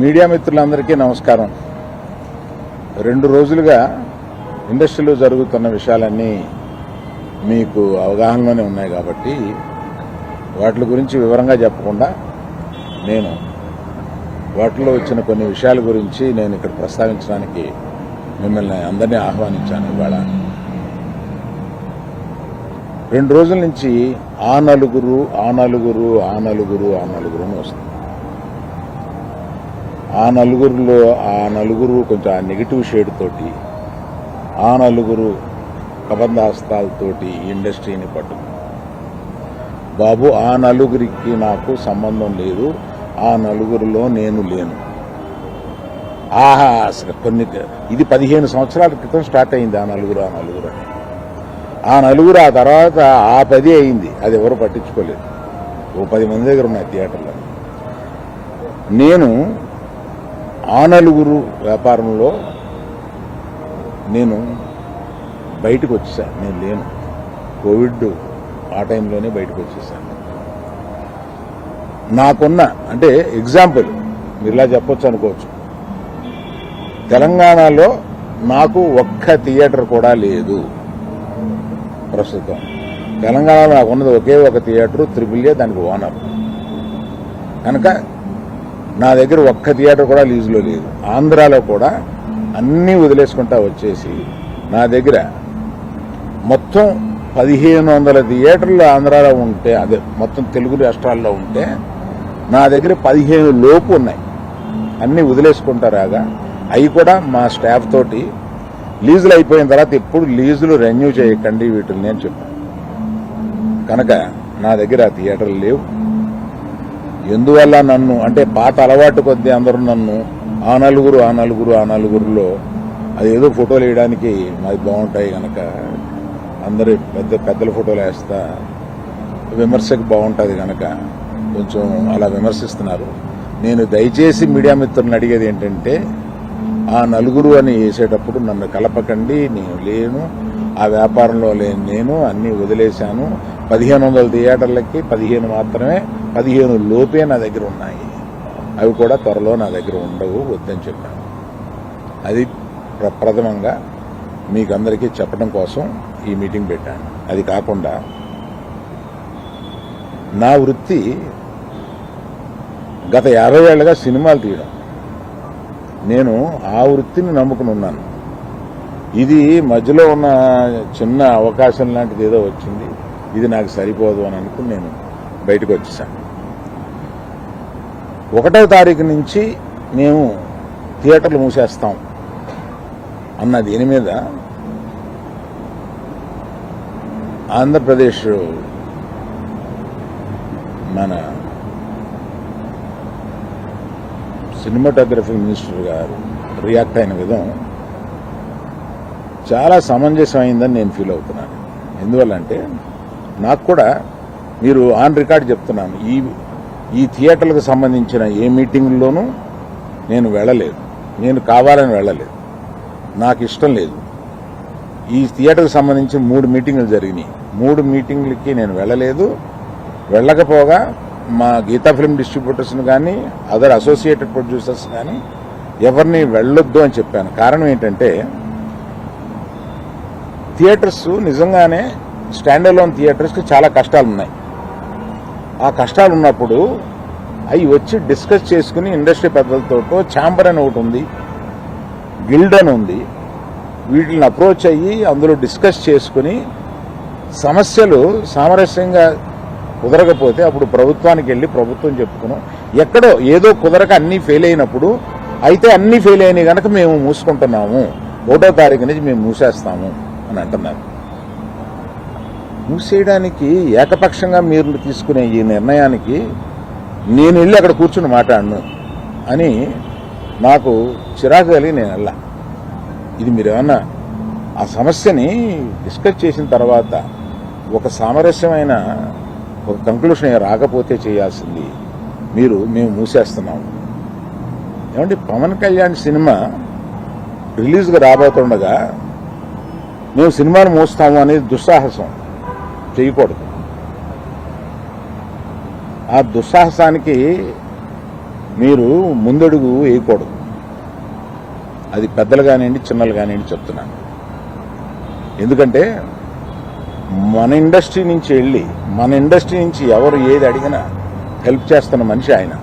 Media మిత్రులందరికీ నమస్కారం. 2 రోజులుగా ఇండస్ట్రీలో జరుగుతున్న విషయాలన్నీ మీకు అవగాహనలోనే ఉన్నాయి కాబట్టి వాటి గురించి వివరంగా చెప్పకుండా నేను వాటిలో వచ్చిన కొన్ని విషయాల గురించి నేను ఇక్కడ ప్రస్తావించడానికి మిమ్మల్ని అందరినీ ఆహ్వానించాను. ఇవాళ 2 రోజుల నుంచి ఆ నలుగురు వస్తుంది. ఆ నలుగురు కొంచెం ఆ నెగిటివ్ షేడ్ తోటి, ఆ నలుగురు కబంధాస్తాలతోటి ఇండస్ట్రీని పట్టుకు. బాబు, ఆ నలుగురికి నాకు సంబంధం లేదు, ఆ నలుగురిలో నేను లేను. అసలు ఇది 15 సంవత్సరాల క్రితం స్టార్ట్ అయింది ఆ నలుగురు అని. ఆ నలుగురు ఆ తర్వాత ఆ 10 అయింది, అది ఎవరు పట్టించుకోలేదు. ఓ 10 మంది దగ్గర ఉన్నాయి థియేటర్లో. నేను ఆ నలుగురు వ్యాపారంలో నేను బయటకు వచ్చేసాను. నేను లేను. కోవిడ్ ఆ టైంలోనే బయటకు వచ్చేసాను. నాకున్న అంటే ఎగ్జాంపుల్ మీరు ఇలా చెప్పొచ్చు అనుకోవచ్చు, తెలంగాణలో నాకు ఒక్క థియేటర్ కూడా లేదు ప్రస్తుతం. తెలంగాణలో నాకు ఉన్నది ఒకే ఒక థియేటర్, AAA, దానికి ఓనర్. కనుక నా దగ్గర ఒక్క థియేటర్ కూడా లీజులో లేదు. ఆంధ్రాలో కూడా అన్నీ వదిలేసుకుంటా వచ్చేసి నా దగ్గర మొత్తం 1500 థియేటర్లు ఆంధ్రాలో ఉంటే, అదే మొత్తం తెలుగు రాష్ట్రాల్లో ఉంటే నా దగ్గర 15 లోపు ఉన్నాయి. అన్నీ వదిలేసుకుంటారాగా అవి కూడా మా స్టాఫ్ తోటి లీజులు అయిపోయిన తర్వాత ఎప్పుడు లీజులు రెన్యూ చేయకండి వీటిని అని చెప్పాను. కనుక నా దగ్గర ఆ థియేటర్లు లేవు. ఎందువల్ల నన్ను అంటే పాత అలవాటు కొద్దీ అందరూ నన్ను ఆ నలుగురులో అదేదో ఫోటోలు వేయడానికి మాది బాగుంటాయి కనుక అందరి పెద్దల ఫోటోలు వేస్తా, విమర్శకు బాగుంటుంది కనుక కొంచెం అలా విమర్శిస్తున్నారు. నేను దయచేసి మీడియా మిత్రులను అడిగేది ఏంటంటే, ఆ నలుగురు అని వేసేటప్పుడు నన్ను కలపకండి. నేను లేను, ఆ వ్యాపారంలో లేను. నేను అన్నీ వదిలేశాను. 1500 థియేటర్లకి 15 మాత్రమే, 15 లోపే నా దగ్గర ఉన్నాయి. అవి కూడా త్వరలో నా దగ్గర ఉండవు, వద్దని చెప్పాను. అది ప్రథమంగా మీకు అందరికీ చెప్పడం కోసం ఈ మీటింగ్ పెట్టాను. అది కాకుండా నా వృత్తి గత 50 ఏళ్లుగా సినిమాలు తీయడం. నేను ఆ వృత్తిని నమ్ముకుని ఉన్నాను. ఇది మధ్యలో ఉన్న చిన్న అవకాశం లాంటిది ఏదో వచ్చింది, ఇది నాకు సరిపోదు అని అనుకుని నేను బయటకు వచ్చేసాను. 1వ తారీఖు నుంచి మేము థియేటర్లు మూసేస్తాం అన్న దీని మీద ఆంధ్రప్రదేశ్ మన సినిమాటోగ్రఫీ మినిస్టర్ గారు రియాక్ట్ అయిన విధం చాలా సమంజసమైందని నేను ఫీల్ అవుతున్నాను. ఎందువల్లంటే నాకు కూడా మీరు ఆన్ రికార్డ్ చెప్తున్నాను, ఈ థియేటర్లకు సంబంధించిన ఏ మీటింగ్లోనూ నేను వెళ్ళలేదు. నేను కావాలని వెళ్ళలేదు, నాకు ఇష్టం లేదు. ఈ థియేటర్కి సంబంధించి 3 మీటింగులు జరిగినాయి. 3 మీటింగులకి నేను వెళ్ళలేదు. వెళ్ళకపోగా మా గీతా ఫిల్మ్ డిస్ట్రిబ్యూటర్స్ని కానీ అదర్ అసోసియేటెడ్ ప్రొడ్యూసర్స్ కానీ ఎవరిని వెళ్ళొద్దు అని చెప్పాను. కారణం ఏంటంటే, థియేటర్స్ నిజంగానే స్టాండ్ అలోన్ థియేటర్స్కి చాలా కష్టాలు ఉన్నాయి. ఆ కష్టాలు ఉన్నప్పుడు అవి వచ్చి డిస్కస్ చేసుకుని ఇండస్ట్రీ పెద్దలతో ఛాంబర్ అని ఒకటి ఉంది, గిల్డ్ అని ఉంది, వీటిని అప్రోచ్ అయ్యి అందులో డిస్కస్ చేసుకుని సమస్యలు సామరస్యంగా కుదరకపోతే అప్పుడు ప్రభుత్వానికి వెళ్ళి ప్రభుత్వం చెప్పుకున్నాం. ఎక్కడో ఏదో కుదరక అన్నీ ఫెయిల్ అయినప్పుడు, అయితే అన్నీ ఫెయిల్ అయినాయి కనుక మేము మూసుకుంటున్నాము, 1వ తారీఖు నుంచి మేము మూసేస్తాము అని అంటున్నారు. మూసేయడానికి ఏకపక్షంగా మీరు తీసుకునే ఈ నిర్ణయానికి నేను వెళ్ళి అక్కడ కూర్చుని మాట్లాడను అని నాకు చిరాకు కలిగి నేను వెళ్ళా. ఇది మీరేమన్నా ఆ సమస్యని డిస్కస్ చేసిన తర్వాత ఒక సామరస్యమైన ఒక కంక్లూషన్ రాకపోతే చేయాల్సింది మేము మూసేస్తున్నాము. ఏమంటే పవన్ కళ్యాణ్ సినిమా రిలీజ్గా రాబోతుండగా మేము సినిమాను మోస్తాము అనేది దుస్సాహసం చేయకూడదు. ఆ దుస్సాహసానికి మీరు ముందడుగు వేయకూడదు. అది పెద్దలు కానివ్వండి, చిన్నలు కానివ్వండి చెప్తున్నాను. ఎందుకంటే మన ఇండస్ట్రీ నుంచి ఎవరు ఏది అడిగినా హెల్ప్ చేస్తున్న మనిషి ఆయన.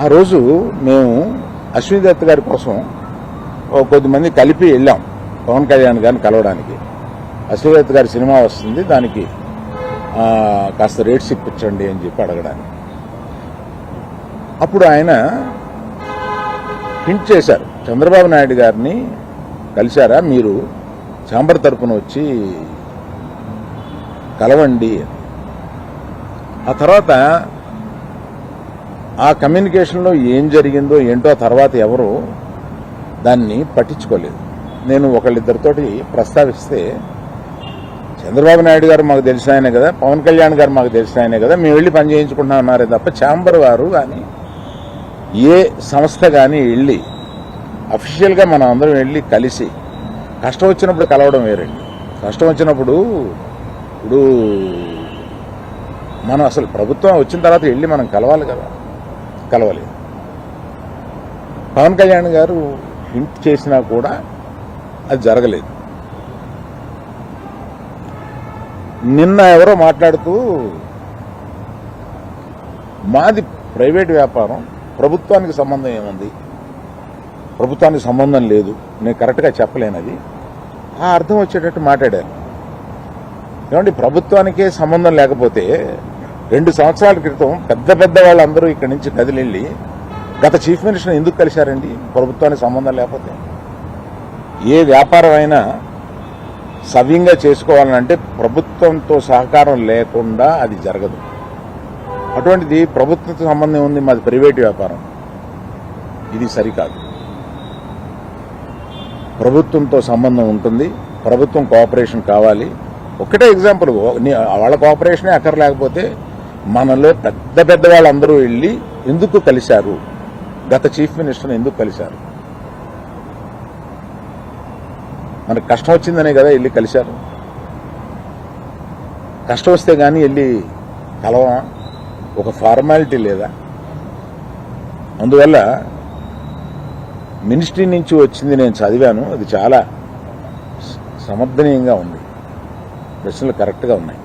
ఆ రోజు మేము అశ్విని దత్ గారి కోసం కొద్దిమంది కలిపి వెళ్ళాం పవన్ కళ్యాణ్ గారిని కలవడానికి. అశ్విని దత్ గారి సినిమా వస్తుంది, దానికి కాస్త రేట్స్ ఇప్పించండి అని చెప్పి అడగడానికి. అప్పుడు ఆయన హింట్ చేశారు, చంద్రబాబు నాయుడు గారిని కలిశారా, మీరు ఛాంబర్ తరపున వచ్చి కలవండి. ఆ తర్వాత ఆ కమ్యూనికేషన్లో ఏం జరిగిందో ఏంటో తర్వాత ఎవరు దాన్ని పట్టించుకోలేదు. నేను ఒకళ్ళిద్దరితోటి ప్రస్తావిస్తే, చంద్రబాబు నాయుడు గారు మాకు తెలిసిన ఆయనే కదా, పవన్ కళ్యాణ్ గారు మాకు తెలిసిన ఆయనే కదా, మేము వెళ్ళి పని చేయించుకుంటున్నాం అన్నారే తప్ప ఛాంబర్ వారు కానీ ఏ సంస్థ కానీ వెళ్ళి అఫీషియల్గా మనం అందరం వెళ్ళి కలిసి కష్టం వచ్చినప్పుడు కలవడం వేరండి. కష్టం వచ్చినప్పుడు ఇప్పుడు మనం అసలు ప్రభుత్వం వచ్చిన తర్వాత వెళ్ళి మనం కలవాలి కదా, కలవాలి. పవన్ కళ్యాణ్ గారు హింట్ చేసినా కూడా అది జరగలేదు. నిన్న ఎవరో మాట్లాడుతూ మాది ప్రైవేట్ వ్యాపారం, ప్రభుత్వానికి సంబంధం ఏముంది, ప్రభుత్వానికి సంబంధం లేదు, నేను కరెక్ట్గా చెప్పలేనది, ఆ అర్థం వచ్చేటట్టు మాట్లాడారు. ఏమంటే ప్రభుత్వానికే సంబంధం లేకపోతే 2 సంవత్సరాల క్రితం పెద్ద వాళ్ళందరూ ఇక్కడి నుంచి కదిలిళ్ళి గత చీఫ్ మినిస్టర్ ఎందుకు కలిశారండి? ప్రభుత్వానికి సంబంధం లేకపోతే. ఏ వ్యాపారం అయినా సవ్యంగా చేసుకోవాలంటే ప్రభుత్వంతో సహకారం లేకుండా అది జరగదు. అటువంటిది ప్రభుత్వంతో సంబంధం ఉంది, మాది ప్రైవేట్ వ్యాపారం, ఇది సరికాదు. ప్రభుత్వంతో సంబంధం ఉంటుంది, ప్రభుత్వం కోఆపరేషన్ కావాలి. ఒకటే ఎగ్జాంపుల్, వాళ్ళ కోఆపరేషనే అక్కర్లేకపోతే మనలో పెద్ద వాళ్ళందరూ వెళ్ళి ఎందుకు కలిశారు, గత చీఫ్ మినిస్టర్ని ఎందుకు కలిశారు? మనకు కష్టం వచ్చిందనే కదా వెళ్ళి కలిశారు. కష్టం వస్తే కానీ వెళ్ళి కలవమా? ఒక ఫార్మాలిటీ లేదా? అందువల్ల మినిస్ట్రీ నుంచి వచ్చింది నేను చదివాను, అది చాలా సమర్థనీయంగా ఉంది, ప్రశ్నలు కరెక్ట్గా ఉన్నాయి.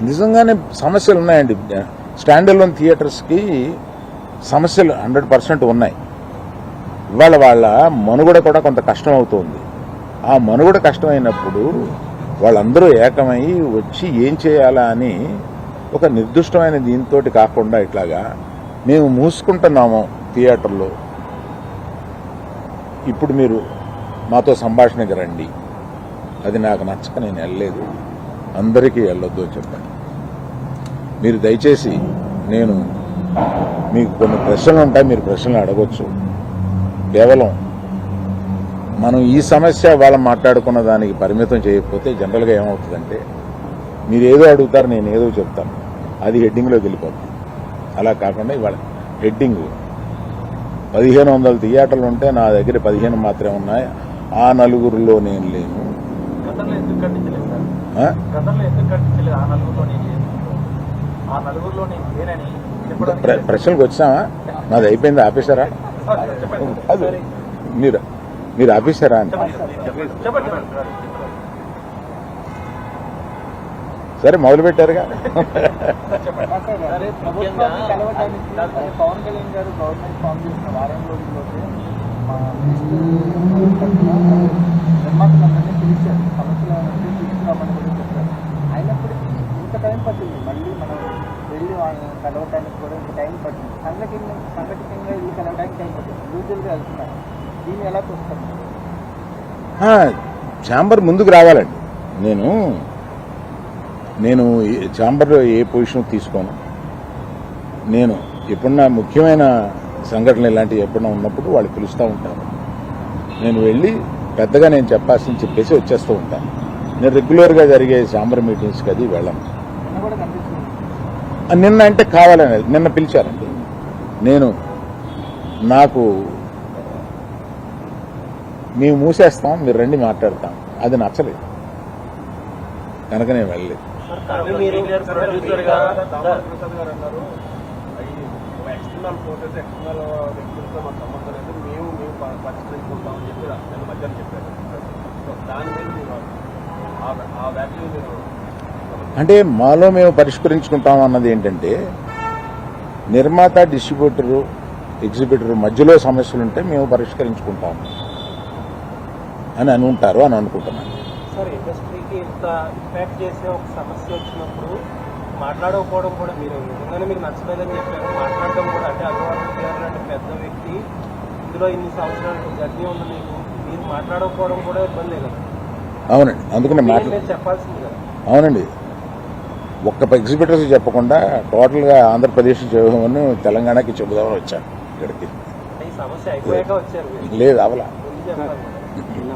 నిజంగానే సమస్యలు ఉన్నాయండి. స్టాండ్ అలోన్ థియేటర్స్కి సమస్యలు 100% ఉన్నాయి. ఇవాళ వాళ్ళ మనుగడ కూడా కొంత కష్టం అవుతుంది. ఆ మనుగడ కష్టమైనప్పుడు వాళ్ళందరూ ఏకమై వచ్చి ఏం చేయాలా అని ఒక నిర్దిష్టమైన దీంతో కాకుండా ఇట్లాగా మేము మూసుకుంటున్నాము థియేటర్లో, ఇప్పుడు మీరు మాతో సంభాషణకి రండి, అది నాకు నచ్చక నేను వెళ్ళలేదు, అందరికీ వెళ్ళొద్దు అని చెప్పాను. మీరు దయచేసి, నేను మీకు కొన్ని ప్రశ్నలు ఉంటాయి, మీరు ప్రశ్నలు అడగొచ్చు. కేవలం మనం ఈ సమస్య వాళ్ళ మాట్లాడుకున్న దానికి పరిమితం చేయకపోతే జనరల్గా ఏమవుతుందంటే మీరు ఏదో అడుగుతారు, నేను ఏదో చెప్తాను, అది హెడ్డింగ్లోకి వెళ్ళిపోతుంది. అలా కాకుండా ఇవాళ హెడ్డింగ్ 1500 థియేటర్లు ఉంటే నా దగ్గర 15 మాత్రమే ఉన్నాయి, ఆ నలుగురిలో నేను లేను. ప్రశ్నలకు వచ్చామా? నాది అయిపోయింది, ఆపేశారా? మీరు ఆపేశారా అని. సరే మొదలు పెట్టారుగా. పవన్ కళ్యాణ్ గారు గవర్నమెంట్ ఫామ్ చేసిన వారం రోజుల్లోనే నిర్మాతలందరినీ పిలిచారు, సమస్యలు తీసుకురామని కూడా చెప్పారు. అయినప్పటికీ ఇంత టైం పట్టింది, మళ్ళీ మనం వెళ్ళి వాళ్ళని కలవడానికి కూడా ఇంత టైం పట్టింది. సంఘటితంగా ఇల్లు కలవడానికి టైం పట్టింది, యూజువల్గా వెళ్తున్నారు. దీన్ని ఎలా చూస్తారు? ఛాంబర్ ముందుకు రావాలండి. నేను ఛాంబర్లో ఏ పొజిషన్ తీసుకోను. నేను ఎప్పుడన్నా ముఖ్యమైన సంఘటనలు ఇలాంటివి ఎప్పుడన్నా ఉన్నప్పుడు వాళ్ళు పిలుస్తూ ఉంటారు, నేను వెళ్ళి పెద్దగా నేను చెప్పాల్సింది చెప్పేసి వచ్చేస్తూ ఉంటాను. నేను రెగ్యులర్గా జరిగే ఛాంబర్ మీటింగ్స్కి అది వెళ్ళను. నిన్న అంటే కావాలని నిన్న పిలిచారండి. నాకు మేము మూసేస్తాం, మీరు రండి మాట్లాడతాం, అది నచ్చలేదు. కనుక నేను వెళ్ళలేదు. ప్రసాద్ గారు అన్నారు ఎక్స్టర్నల్ ఫోటోస్ ఎక్స్టర్నల్ వ్యక్తులతో మాకు సంబంధం లేదు, మేము పరిష్కరించుకుంటామని చెప్పి నేను మధ్యాహ్నం చెప్పాను. సో దాని మీద మీరు ఆ వ్యాఖ్యలు మీరు అంటే మాలో మేము పరిష్కరించుకుంటాం అన్నది ఏంటంటే నిర్మాత, డిస్ట్రిబ్యూటరు, ఎగ్జిబిటరు మధ్యలో సమస్యలు ఉంటే మేము పరిష్కరించుకుంటాం అని అనుకుంటారు అని అనుకుంటున్నాను. సార్, ఇండస్ట్రీకి ఇంత ఇంపాక్ట్ చేసే ఒక సమస్య వచ్చినప్పుడు మాట్లాడకపోవడం కూడా, మీరు నిజంగానే మీకు నచ్చలేదని చెప్పారు, మాట్లాడడం కూడా అంటే అగ్రవర్ణ గారు లాంటి పెద్ద వ్యక్తి ఇందులో ఇన్ని సంవత్సరాలు జర్నీ ఉంది, మీకు మీరు మాట్లాడకపోవడం కూడా ఇబ్బందే కదా. అవునండి, అందుకనే మీరు చెప్పాల్సింది కదా. అవునండి, ఒక్క ఎగ్జిబిటర్స్ చెప్పకుండా టోటల్గా ఆంధ్రప్రదేశ్ చెబుదామని తెలంగాణకి చెబుదామని వచ్చాను ఇక్కడికి. ఈ సమస్య అయిపోయాక వచ్చారు మీరు. లేదు అవలా. ముందు చెప్పాలి.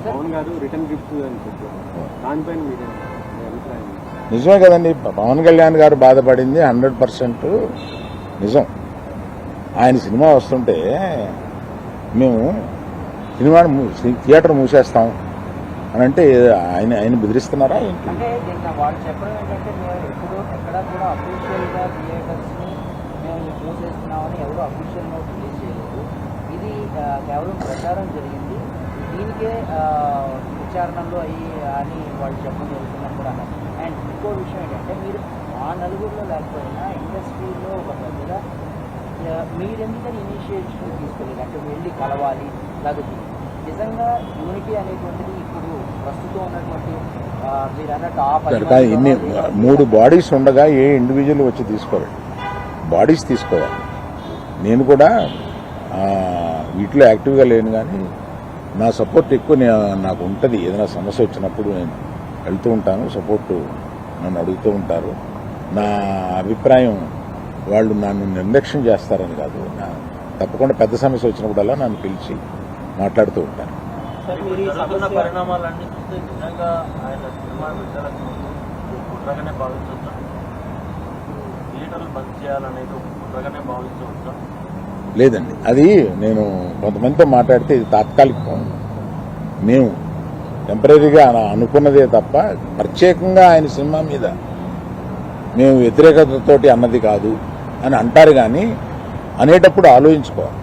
పవన్ గారు రిటర్న్ గిఫ్ట్ అని చెప్పారు, దానిపైన మీరు అభిప్రాయం? నిజమే కదండి, పవన్ కళ్యాణ్ గారు బాధపడింది 100% నిజం. ఆయన సినిమా వస్తుంటే మేము థియేటర్ మూసేస్తాం అని అంటే ఆయన బెదిరిస్తున్నారా ఏంటి? అంటే దీన్ని వాళ్ళు చెప్పడం ఏంటంటే మేము ఎప్పుడు ఎక్కడ కూడా అఫీషియల్గా థియేటర్స్ని మేము మూసేస్తున్నామని ఎవరు అఫీషియల్ నోట్ రిలీజ్ చేయలేదు. ఇది కేవలం ప్రచారం జరిగింది, దీనికే విచారణలో అయ్యి అని వాళ్ళు చెప్పడం జరుగుతుందని కూడా అన్నారు. అండ్ ఇంకో విషయం ఏంటంటే మీరు ఆ నలుగురిలో లేకపోయినా ఇండస్ట్రీలో ఒక పెద్దగా మీరెందుకని ఇనిషియేటివ్ తీసుకోలేదు, అంటే వెళ్ళి కలవాలి, లేకపోతే నిజంగా యూనిటీ అనేటువంటిది ఇప్పుడు ప్రస్తుతం ఉన్నటువంటి మీరు అన్నట్టు ఇన్ని 3 బాడీస్ ఉండగా ఏ ఇండివిజువల్ వచ్చి తీసుకోవాలి, బాడీస్ తీసుకోవాలి. నేను కూడా వీటిలో యాక్టివ్గా లేను, కానీ నా సపోర్ట్ ఎక్కువ నాకు ఉంటుంది. ఏదైనా సమస్య వచ్చినప్పుడు నేను వెళ్తూ ఉంటాను, సపోర్టు నన్ను అడుగుతూ ఉంటారు. నా అభిప్రాయం వాళ్ళు నన్ను నిర్లక్ష్యం చేస్తారని కాదు, తప్పకుండా పెద్ద సమస్య వచ్చినప్పుడల్లా నన్ను పిలిచి మాట్లాడుతూ ఉంటాను. పరిణామాలన్నీ చూస్తే నిజంగా ఆయన సినిమా విడుదలకు ముందు కుట్రగానే భావించవచ్చా, థియేటర్లు బంద్ చేయాలనేది కుట్రగానే భావించవచ్చా? లేదండి, అది నేను కొంతమందితో మాట్లాడితే ఇది తాత్కాలికం. మేము టెంపరీగా అనుకున్నదే తప్ప ప్రత్యేకంగా ఆయన సినిమా మీద మేము వ్యతిరేకతతోటి అన్నది కాదు అని అంటారు. కానీ అనేటప్పుడు ఆలోచించుకోవాలి,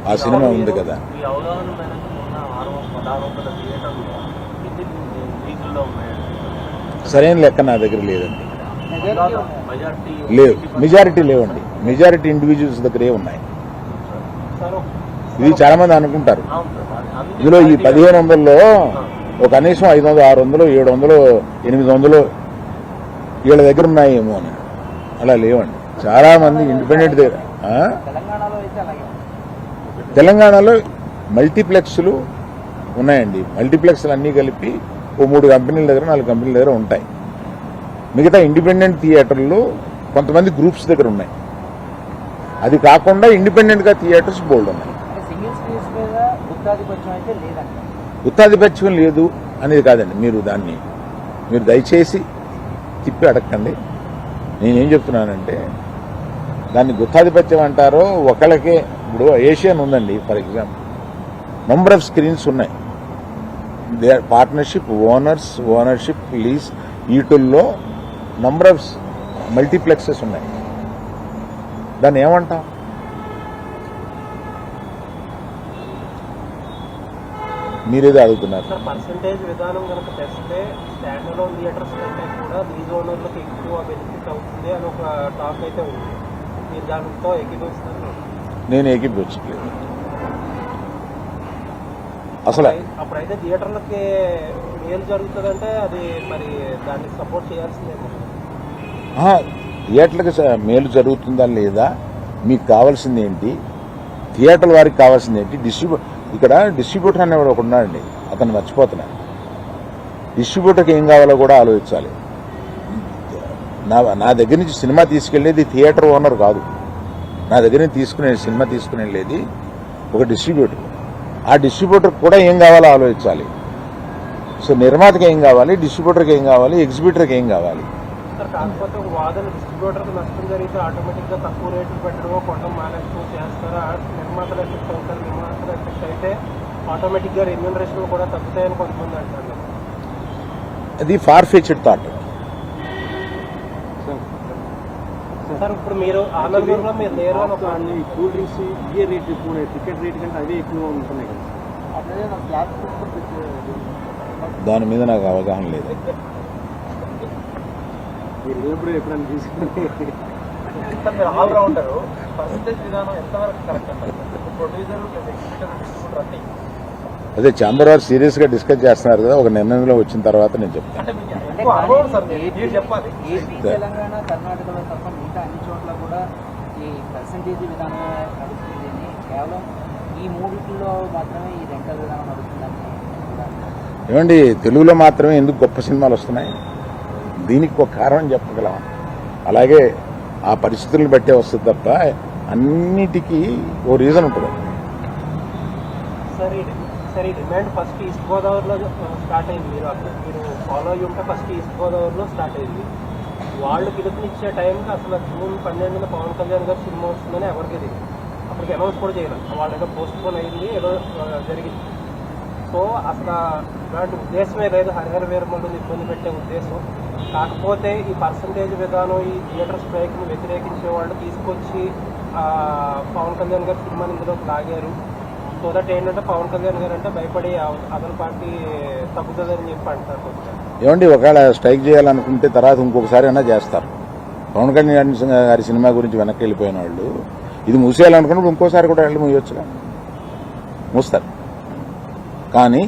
ఆ సినిమా ఉంది కదా. ఈ అవగాహన మేరకు ఉన్న 1600 థియేటర్లు లీజుల్లో ఉన్నాయండి. సరైన లెక్క నా దగ్గర లేదండి. మెజార్టీ లేవు, మెజారిటీ లేవండి. మెజారిటీ ఇండివిజువల్స్ దగ్గరే ఉన్నాయి. ఇది చాలా మంది అనుకుంటారు. ఇందులో ఈ 1500లో ఒక కనీసం 500, 600, 700, 800 వీళ్ళ దగ్గర ఉన్నాయేమో అని. అలా లేవండి, చాలా మంది ఇండిపెండెంట్ దగ్గర. తెలంగాణలో అయితే అలాగే తెలంగాణలో మల్టీప్లెక్స్లు ఉన్నాయండి. మల్టీప్లెక్స్లు అన్నీ కలిపి ఓ 3 కంపెనీల దగ్గర 4 కంపెనీల దగ్గర ఉంటాయి. మిగతా ఇండిపెండెంట్ థియేటర్లు కొంతమంది గ్రూప్స్ దగ్గర ఉన్నాయి. అది కాకుండా ఇండిపెండెంట్గా థియేటర్స్ బోల్డ్ ఉన్నాయి. సింగిల్ స్క్రీన్స్ మీద గుత్తాధిపత్యం అయితే లేదండి. గుత్తాధిపత్యం లేదు అనేది కాదండి, మీరు దయచేసి తిప్పి అడగండి. నేనేం చెప్తున్నానంటే దాన్ని గుత్తాధిపత్యం అంటారో ఒకళ్ళకే. ఇప్పుడు ఏషియన్ ఉందండి for example, number of screens ఉన్నాయి. దే పార్ట్నర్షిప్, ఓనర్షిప్, లీజ్, వీటిల్లో నంబర్ ఆఫ్ మల్టీప్లెక్సెస్ ఉన్నాయి. దాన్ని ఏమంటాం? మీరేదో అడుగుతున్నారు. సార్, పర్సంటేజ్ విధానం కనుక తెస్తే స్టాండ్ అలోన్ థియేటర్స్ కంటే కూడా లీజ్ ఓనర్లకు ఎక్కువ బెనిఫిట్ అవుతుంది అని ఒక టాక్ అయితే ఉంది. మీరు దానితో ఏకీభవిస్తున్నారు? నేను ఏకీభవించట్లేదు అసలు. అప్పుడైతే థియేటర్లకి మేలు జరుగుతుందంటే అది మరి దాన్ని సపోర్ట్ చేయాల్సిందేమో. థియేటర్లకు మేలు జరుగుతుందా లేదా, మీకు కావాల్సింది ఏంటి, థియేటర్ల వారికి కావాల్సింది ఏంటి, ఇక్కడ డిస్ట్రిబ్యూటర్ అనేవాడు ఒకడు ఉన్నాడండి, అతను మర్చిపోతున్నాను. డిస్ట్రిబ్యూటర్కి ఏం కావాలో కూడా ఆలోచించాలి. నా దగ్గర నుంచి సినిమా తీసుకెళ్లేది థియేటర్ ఓనర్ కాదు. నా దగ్గర నుంచి సినిమా తీసుకుని వెళ్ళేది ఒక డిస్ట్రిబ్యూటర్. ఆ డిస్ట్రిబ్యూటర్ కూడా ఏం కావాలో ఆలోచించాలి. సో నిర్మాతకి ఏం కావాలి, డిస్ట్రిబ్యూటర్కి ఏం కావాలి, ఎగ్జిబిటర్కి ఏం కావాలి. సార్, కాకపోతే ఒక వాదన డిస్ట్రిబ్యూటర్కి నష్టం జరిగితే ఆటోమేటిక్గా తక్కువ రేట్లు పెట్టడమో కొనడం మానేస్తూ చేస్తారా, నిర్మాతలు ఎఫెక్ట్ అవుతారు. నిర్మాతలు ఎఫెక్ట్ అయితే ఆటోమేటిక్గా రెమ్యూనరేషన్ కూడా తగ్గుతాయని కొంతమంది అంటారు. అది ఫార్ ఫెచ్డ్ థాట్. సార్ ఇప్పుడు మీరు ఆనందంలో మీరు లేరు అని ఒక ఈ కూల్ డ్రింక్స్ ఇయే రేట్ ఎక్కువ టికెట్ రేట్ కంటే అవే ఎక్కువగా ఉంటున్నాయి కదా. అట్లనే నాకు క్లాస్ దాని మీద నాకు అవగాహన లేదు. మీరు ఎప్పుడైనా తీసుకుంటే సార్ మీరు ఆల్రౌండర్ పర్సంటేజ్ విధానం ఎంతవరకు కరెక్ట్ అంటారు? ప్రొడ్యూసర్ డిస్ట్రిబ్యూటర్ అన్ని అదే ఛాంబర్ వారు సీరియస్ గా డిస్కస్ చేస్తున్నారు కదా, ఒక నిర్ణయంలో వచ్చిన తర్వాత నేను చెప్తాను. అంటే మీకు ఎక్కువ అనుభవం సార్ మీరు చెప్పాలి. ఏపీ తెలంగాణ కర్ణాటకలో తప్ప మిగతా అన్ని చోట్ల కూడా ఈ పర్సంటేజ్ విధానం నడుస్తుంది. కేవలం ఈ మూడిట్లో మాత్రమే ఈ రెంటల్ విధానం నడుస్తుందని. ఏమండి, తెలుగులో మాత్రమే ఎందుకు గొప్ప సినిమాలు వస్తున్నాయి? దీనికి ఒక కారణం చెప్పగలం. అలాగే ఆ పరిస్థితులను బట్టే వస్తుంది తప్ప అన్నిటికీ ఓ రీజన్ ఉంటుంది. సరే డిమాండ్ ఫస్ట్ ఈస్ట్ గోదావరిలో స్టార్ట్ అయింది. మీరు ఫాలో అయ్యి ఉంటే ఫస్ట్ ఈస్ట్ గోదావరిలో స్టార్ట్ అయింది. వాళ్ళు పిలుపునిచ్చే టైంకి అసలు జూన్ 12న పవన్ కళ్యాణ్ గారు సినిమా వస్తుందని ఎవరికి తెలియదు. అప్పటికి అనౌన్స్ కూడా చేయలేదు. వాళ్ళ దగ్గర పోస్ట్ పోన్ అయింది, ఏదో జరిగింది. సో అసలు ఇలాంటి ఉద్దేశమే లేదు హరిహర వీరమల్లుని ఇబ్బంది పెట్టే ఉద్దేశం. కాకపోతే ఈ పర్సంటేజ్ విధానం, ఈ థియేటర్ స్ట్రైక్ని వ్యతిరేకించే వాళ్ళు తీసుకొచ్చి పవన్ కళ్యాణ్ గారు సినిమాని ఇందులోకి లాగారు. సో దట్ ఏంటంటే పవన్ కళ్యాణ్ గారు అంటే భయపడి అదర్ పార్టీ తగ్గుతుందని చెప్పి అంటారు. ఏమండి, ఒకవేళ స్ట్రైక్ చేయాలనుకుంటే తర్వాత ఇంకొకసారి అయినా చేస్తారు. పవన్ కళ్యాణ్ గారి సినిమా గురించి వెనక్కి వెళ్ళిపోయిన వాళ్ళు ఇది మూసేయాలనుకున్నప్పుడు ఇంకోసారి కూడా వెళ్ళి మూయొచ్చుగా, మూస్తారు. కానీ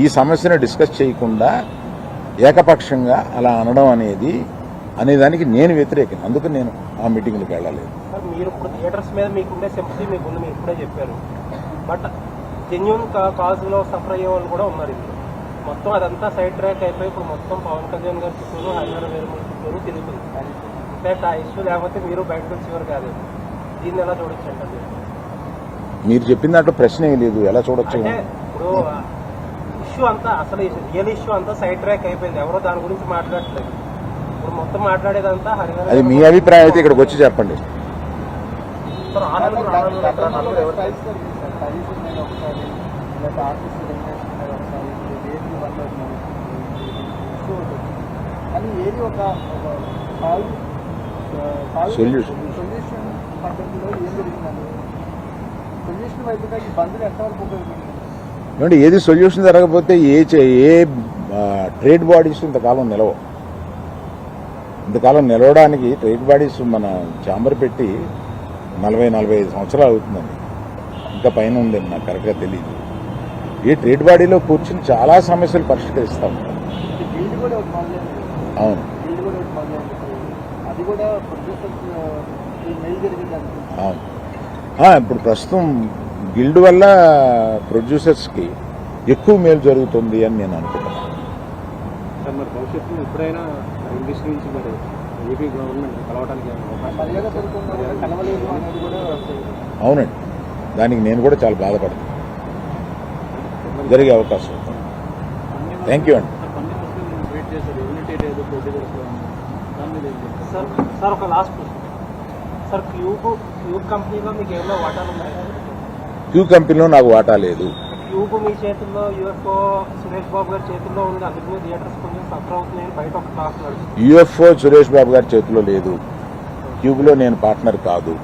ఈ సమస్యను డిస్కస్ చేయకుండా ఏకపక్షంగా అలా అనడం అనేదానికి నేను వ్యతిరేకం. అందుకని నేను ఆ మీటింగ్లకు వెళ్ళలేదు. సార్ మీరు ఇప్పుడు థియేటర్స్ మీద మీకుండే సింపతి మీకుంది, మీరు ఇప్పుడే చెప్పారు. బట్ జెన్యూన్ కాజ్లో సఫర్ అయ్యే వాళ్ళు కూడా ఉన్నారు ఇప్పుడు. మొత్తం అదంతా సైడ్ ట్రాక్ అయిపోయి ఇప్పుడు మొత్తం పవన్ కళ్యాణ్ గారి చుట్టూరు, హరిహర వీరమల్లు చుట్టూరు తిరుగుతుంది. ఇన్ఫాక్ట్ ఆ ఇష్యూ లేకపోతే మీరు బయటకు వచ్చేవారు కాదు. దీన్ని ఎలా చూడొచ్చు అంటే మీరు చెప్పిన దాంట్లో ప్రశ్న ఏం లేదు, ఎలా చూడొచ్చు? అంటే ఇప్పుడు ఇష్యూ అంతా అసలు రియల్ ఇష్యూ అంతా సైడ్ ట్రాక్ అయిపోయింది. ఎవరో దాని గురించి మాట్లాడట్లేదు. ఇప్పుడు మొత్తం మాట్లాడేదంతా హరిహర. అది మీ అభిప్రాయం అయితే ఇక్కడికి వచ్చి చెప్పండి. సొల్యూషన్ పద్ధతిలో ఏం జరిగిందండి? సొల్యూషన్ వైపుగా ఈ బంధులు ఎంతవరకు ఉపయోగపడుతుంది? ఏమంటే ఏది సొల్యూషన్ జరగకపోతే ఏ ట్రేడ్ బాడీస్ ఇంతకాలం నిలవు. ఇంతకాలం నిలవడానికి ట్రేడ్ బాడీస్ మన ఛాంబర్ పెట్టి 40-45 సంవత్సరాలు అవుతుందండి. ఇంకా పైన ఉందేమో నాకు కరెక్ట్గా తెలియదు. ఈ ట్రేడ్ బాడీలో కూర్చుని చాలా సమస్యలు పరిష్కరిస్తూ ఉంటాం. గిల్డ్ కూడా ఒకటి మొదలైంది. అవును, గిల్డ్ కూడా ఒకటి మొదలైంది. అది కూడా ప్రొడ్యూసర్స్ మెయిల్ జరిగింది అనుకుంటున్నాను. అవును, ఇప్పుడు ప్రస్తుతం గిల్డ్ వల్ల ప్రొడ్యూసర్స్కి ఎక్కువ మేలు జరుగుతుంది అని నేను అనుకుంటున్నాను. సార్ మరి భవిష్యత్తులో ఎప్పుడైనా ఇండస్ట్రీ నుంచి మరి ఏపీ గవర్నమెంట్ కలవడానికి మర్యాద జరుగుతుందో కూడా కలవలేదు అనేది కూడా అవునండి, దానికి నేను కూడా చాలా బాధపడతాను. జరిగే అవకాశం. థ్యాంక్ యూ అండి. వెయిట్ చేశారు యూనిటెడ్ ఏదో ప్రొడ్యూసర్స్ దాని మీద సార్ ఒక లాస్ట్ క్వశ్చన్ సార్, క్యూబ్ కంపెనీలో మీకు ఏమైనా వాటాలు ఉన్నాయి? క్యూ కంపెనీలో నాకు వాటా లేదు. క్యూబ్ మీ చేతుల్లో, యూఎఫ్ఓ సురేష్ బాబు గారి చేతుల్లో ఉంది. అందుకనే థియేటర్స్ కొంచెం సఫర్ అవుతున్నాయని బయట ఒక టాక్ నడుస్తుంది. యూఎఫ్ఓ సురేష్ బాబు గారి చేతిలో లేదు. క్యూబ్లో నేను పార్ట్నర్ కాదు.